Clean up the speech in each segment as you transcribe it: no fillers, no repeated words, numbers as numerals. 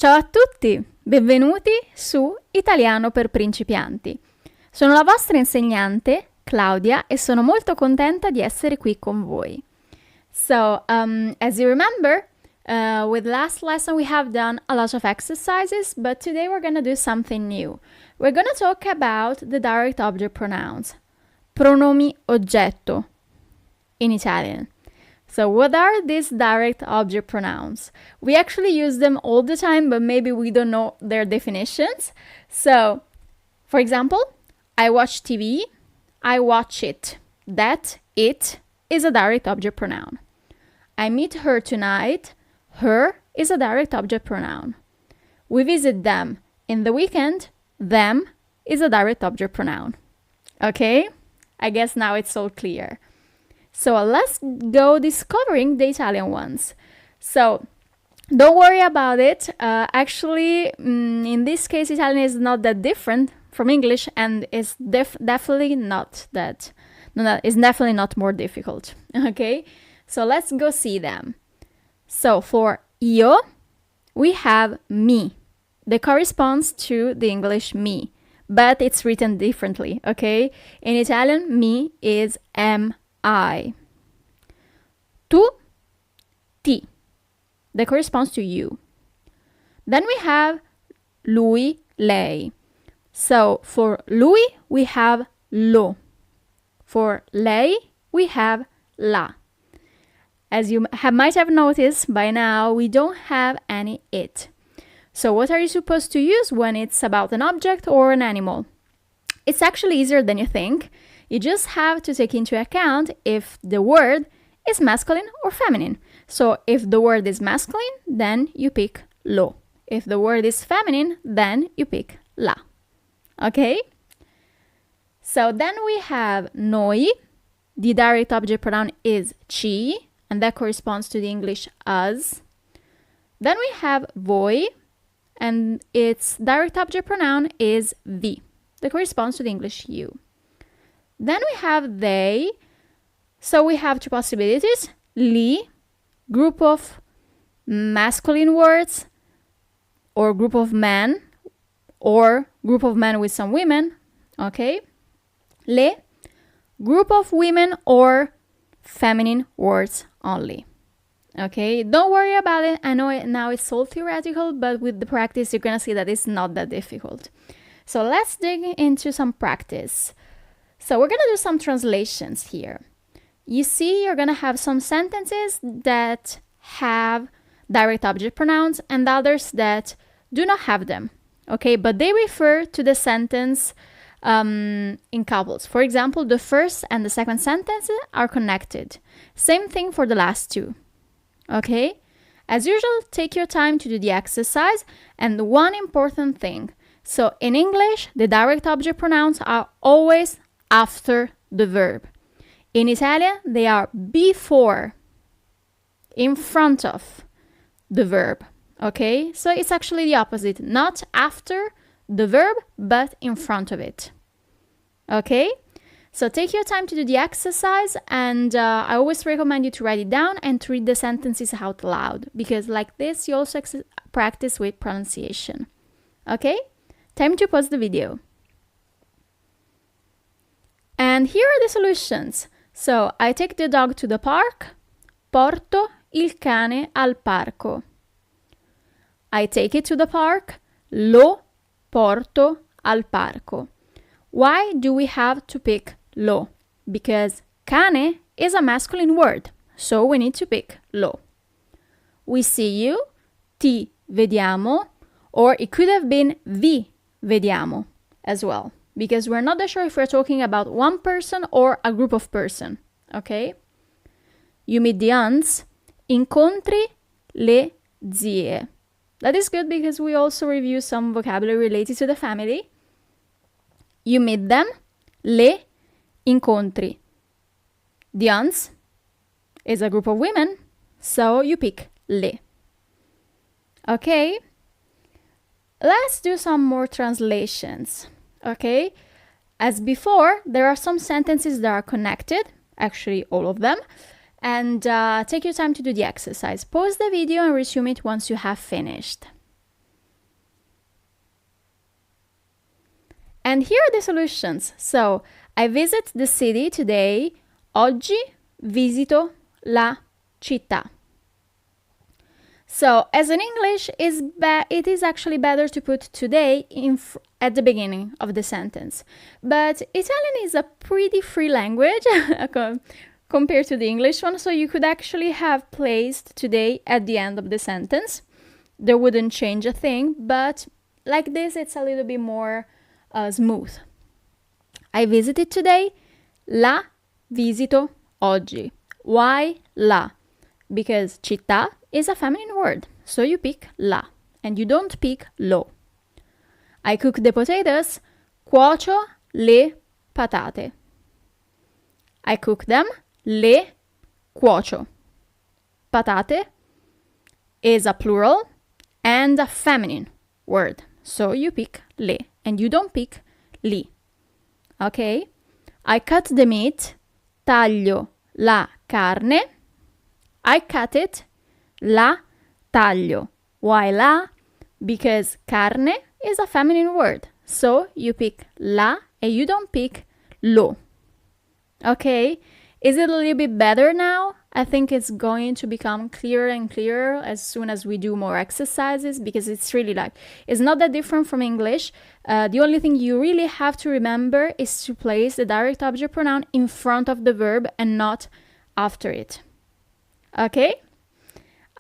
Ciao a tutti, benvenuti su Italiano per principianti. Sono la vostra insegnante, Claudia, e sono molto contenta di essere qui con voi. So, as you remember, with last lesson we have done a lot of exercises, but today we're going to do something new. We're going to talk about the direct object pronouns, pronomi oggetto in Italian. So what are these direct object pronouns? We actually use them all the time, but maybe we don't know their definitions. So, for example, I watch TV, I watch it. That, it, is a direct object pronoun. I meet her tonight, her is a direct object pronoun. We visit them in the weekend, them is a direct object pronoun. Okay? I guess now it's all clear. So let's go discovering the Italian ones. So don't worry about it. Actually, in this case, Italian is not that different from English, and is definitely not that. No, it's definitely not more difficult. Okay, so let's go see them. So for io, we have mi. That corresponds to the English me, but it's written differently. Okay, in Italian, mi is I. Tu, ti. That corresponds to you. Then we have lui, lei. So for lui, we have lo. For lei, we have la. As you might have noticed by now, we don't have any it. So what are you supposed to use when it's about an object or an animal? It's actually easier than you think. You just have to take into account if the word is masculine or feminine. So if the word is masculine, then you pick lo. If the word is feminine, then you pick la. Okay? So then we have noi. The direct object pronoun is ci, and that corresponds to the English us. Then we have voi, and its direct object pronoun is vi. That corresponds to the English you. Then we have they. So we have two possibilities. Li, group of masculine words, or group of men, or group of men with some women. Okay. Le, group of women or feminine words only. Okay. Don't worry about it. I know now it's all theoretical, but with the practice, you're going to see that it's not that difficult. So let's dig into some practice. So we're going to do some translations here. You see, you're going to have some sentences that have direct object pronouns and others that do not have them. Okay, but they refer to the sentence in couples. For example, the first and the second sentences are connected. Same thing for the last two. Okay? As usual, take your time to do the exercise. And one important thing. So in English, the direct object pronouns are always after the verb. In Italian, they are before, in front of the verb. Okay? So it's actually the opposite. Not after the verb, but in front of it. Okay? So take your time to do the exercise, and I always recommend you to write it down and to read the sentences out loud, because like this, you also practice with pronunciation. Okay? Time to pause the video. And here are the solutions. So, I take the dog to the park. Porto il cane al parco. I take it to the park. Lo porto al parco. Why do we have to pick lo? Because cane is a masculine word, so we need to pick lo. We see you. Ti vediamo. Or it could have been vi vediamo as well, because we're not sure if we're talking about one person or a group of person. Okay? You meet the aunts. Incontri le zie. That is good because we also review some vocabulary related to the family. You meet them. Le incontri. The aunts is a group of women, so you pick le. Okay? Let's do some more translations. Okay? As before, there are some sentences that are connected, actually all of them, and take your time to do the exercise. Pause the video and resume it once you have finished. And here are the solutions. So, I visit the city today. Oggi visito la città. So, as in English, it is actually better to put today at the beginning of the sentence. But Italian is a pretty free language compared to the English one, so you could actually have placed today at the end of the sentence. There wouldn't change a thing, but like this, it's a little bit more smooth. I visited today. La visito oggi. Why la? Because città is a feminine word, so you pick la, and you don't pick lo. I cook the potatoes. Cuocio le patate. I cook them. Le cuocio. Patate is a plural and a feminine word, so you pick le, and you don't pick li. Okay? I cut the meat. Taglio la carne. I cut it. La taglio. Why la? Because carne is a feminine word, so you pick la and you don't pick lo. Okay? Is it a little bit better now? I think it's going to become clearer and clearer as soon as we do more exercises, because it's really it's not that different from English. The only thing you really have to remember is to place the direct object pronoun in front of the verb and not after it. Okay?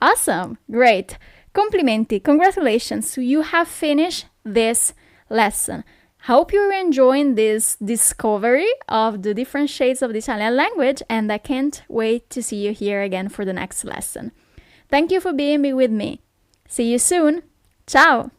Awesome! Great! Complimenti! Congratulations! You have finished this lesson. Hope you're enjoying this discovery of the different shades of the Italian language, and I can't wait to see you here again for the next lesson. Thank you for being with me. See you soon. Ciao!